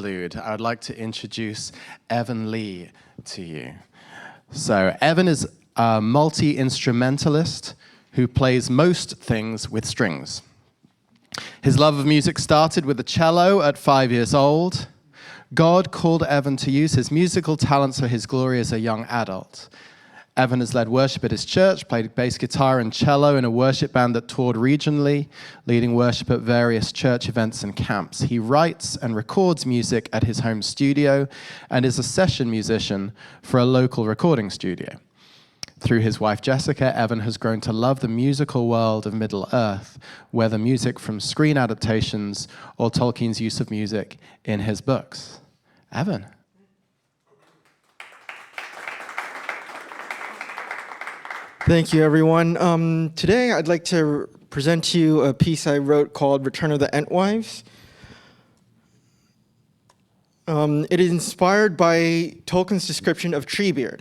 I would like to introduce Evan Lee to you. So Evan is a multi-instrumentalist who plays most things with strings. His love of music started with the cello at 5 years old. God called Evan to use his musical talents for his glory as a young adult. Evan has led worship at his church, played bass guitar and cello in a worship band that toured regionally, leading worship at various church events and camps. He writes and records music at his home studio and is a session musician for a local recording studio. Through his wife Jessica, Evan has grown to love the musical world of Middle-earth, whether music from screen adaptations or Tolkien's use of music in his books. Evan. Thank you, everyone. Today, I'd like to present to you a piece I wrote called Return of the Entwives. It is inspired by Tolkien's description of Treebeard,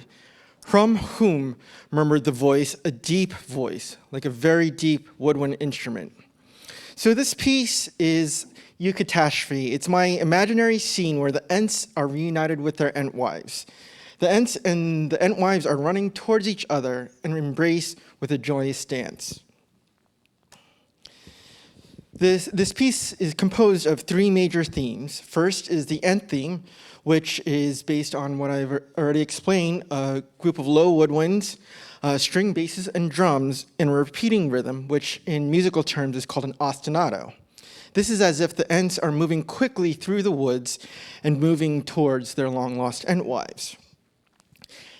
from whom murmured the voice, a deep voice, like a very deep woodwind instrument. So this piece is Eucatastrophe. It's my imaginary scene where the Ents are reunited with their Entwives. The Ents and the Entwives are running towards each other and embrace with a joyous dance. This piece is composed of three major themes. First is the Ent theme, which is based on what I've already explained, a group of low woodwinds, string basses, and drums in a repeating rhythm, which in musical terms is called an ostinato. This is as if the Ents are moving quickly through the woods and moving towards their long-lost Entwives.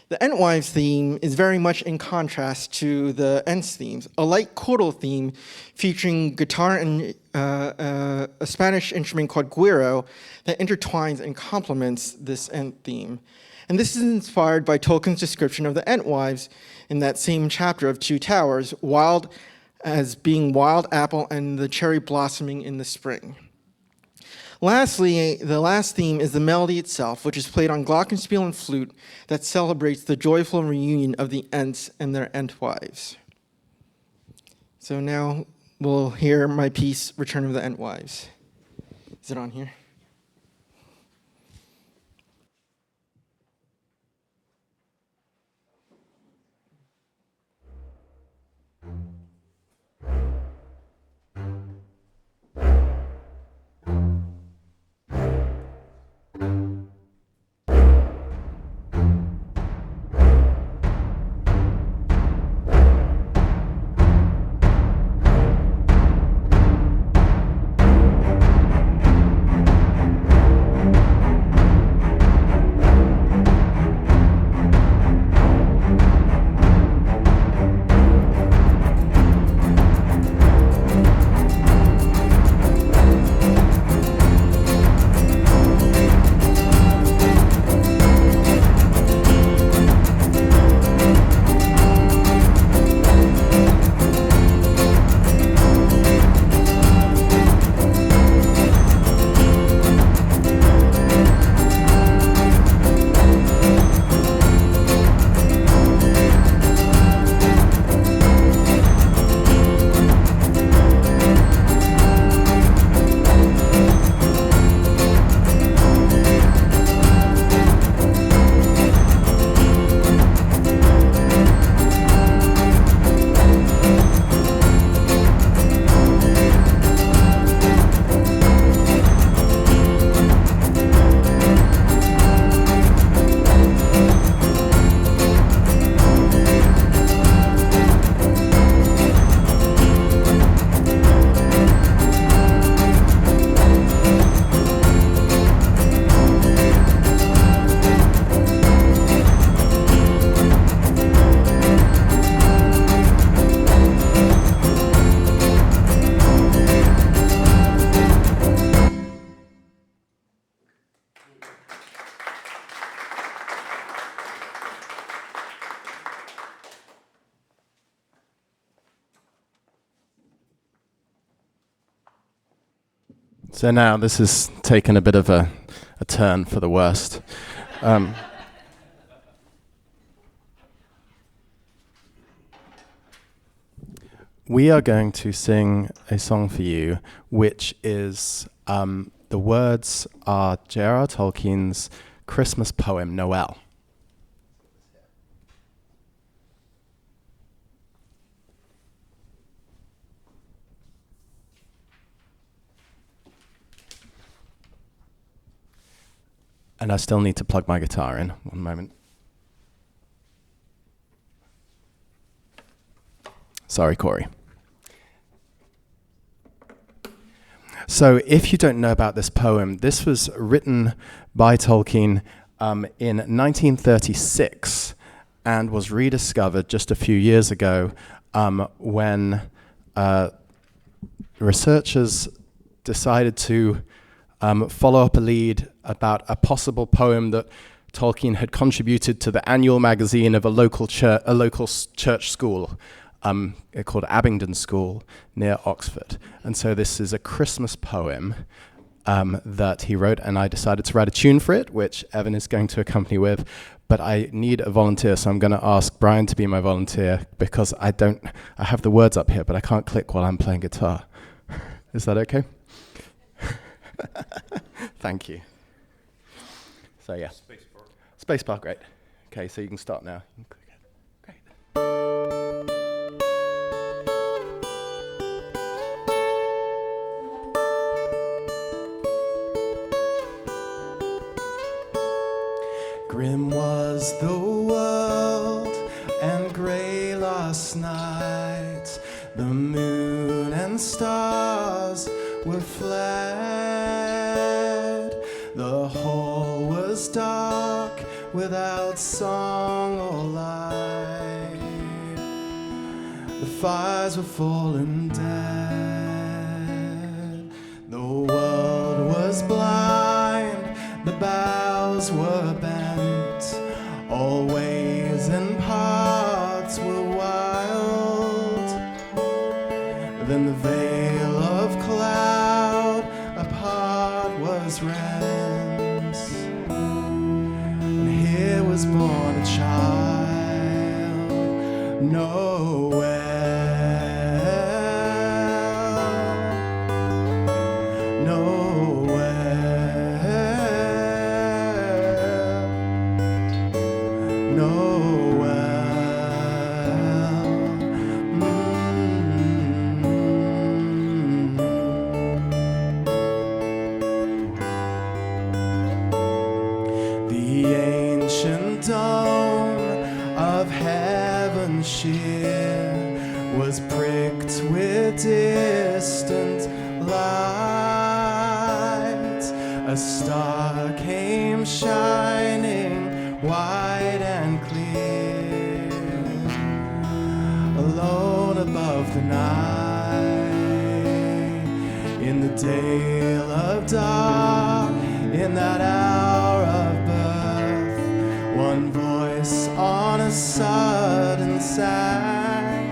The Entwives theme is very much in contrast to the Ents themes, a light chordal theme featuring guitar and a Spanish instrument called güiro that intertwines and complements this Ent theme. And this is inspired by Tolkien's description of the Entwives in that same chapter of Two Towers, wild as being wild apple and the cherry blossoming in the spring. Lastly, the last theme is the melody itself, which is played on glockenspiel and flute that celebrates the joyful reunion of the Ents and their Entwives. So now we'll hear my piece, Return of the Entwives. Is it on here? So now this has taken a bit of a turn for the worst. We are going to sing a song for you, which is The words are J.R.R. Tolkien's Christmas poem, Noel. And I still need to plug my guitar in. One moment. Sorry, Corey. So if you don't know about this poem, this was written by Tolkien in 1936 and was rediscovered just a few years ago when researchers decided to follow up a lead about a possible poem that Tolkien had contributed to the annual magazine of a local church school called Abingdon School near Oxford. And so this is a Christmas poem that he wrote, and I decided to write a tune for it, which Evan is going to accompany with. But I need a volunteer, so I'm going to ask Brian to be my volunteer because I have the words up here, but I can't click while I'm playing guitar. Is that okay? Thank you. So yeah. Spacebar, great. Okay, so you can start now. You can click it. Great. Grim was the world and grey last night. The moon and stars were fled. The hall was dark without song or light. The fires were fallen dead. The world was blind, the boughs were bent. All ways and paths were wild. Then the veil of cloud apart was rent, and here was born a child, Noel. Was pricked with distant light. A star came shining white and clear, alone above the night. In the dale of dark, in that hour of birth, one voice on a sudden sang.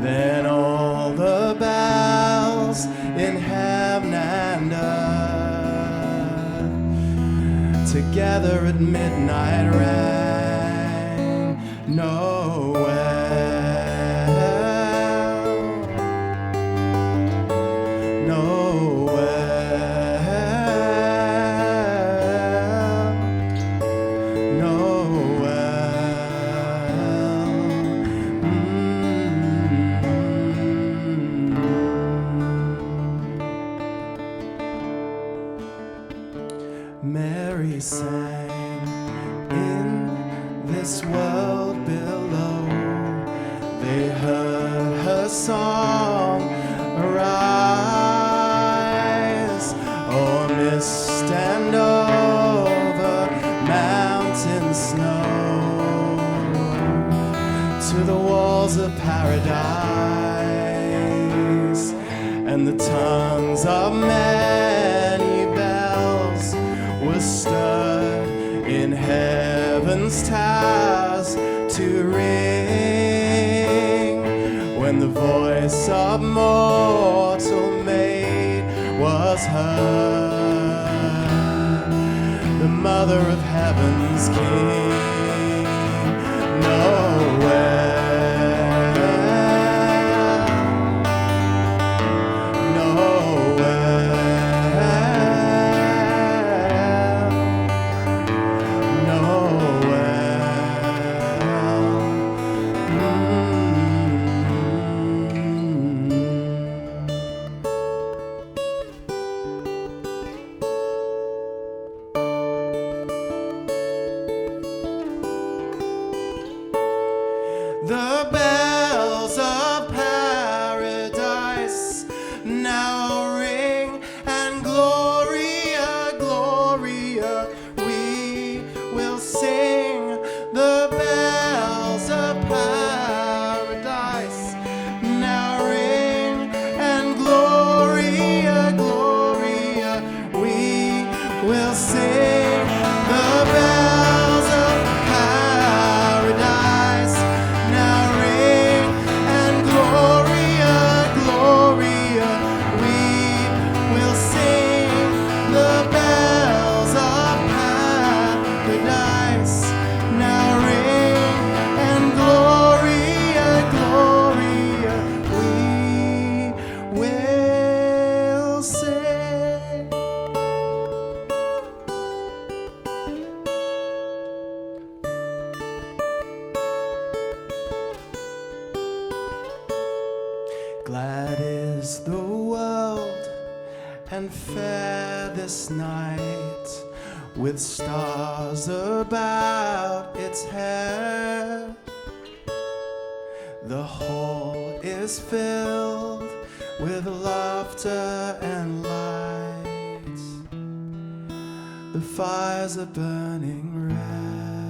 Then all the bells in heaven and earth together at midnight rang, Noel, Noel, Noel. Mary sang in this world below. They heard her song arise o'er mist and over mountain snow to the walls of paradise, and the tongues of many bells were stirred in heaven's towers to ring, when the voice of mortal maid was heard, the mother of heaven's king, Noel. Noel. will sing the bells of paradise. Now ring and Gloria, Gloria, we will sing the bells of paradise. Now ring and Gloria, Gloria, we will sing. Glad is the world and fair this night, with stars about its head. The hall is filled with laughter and light. The fires are burning red.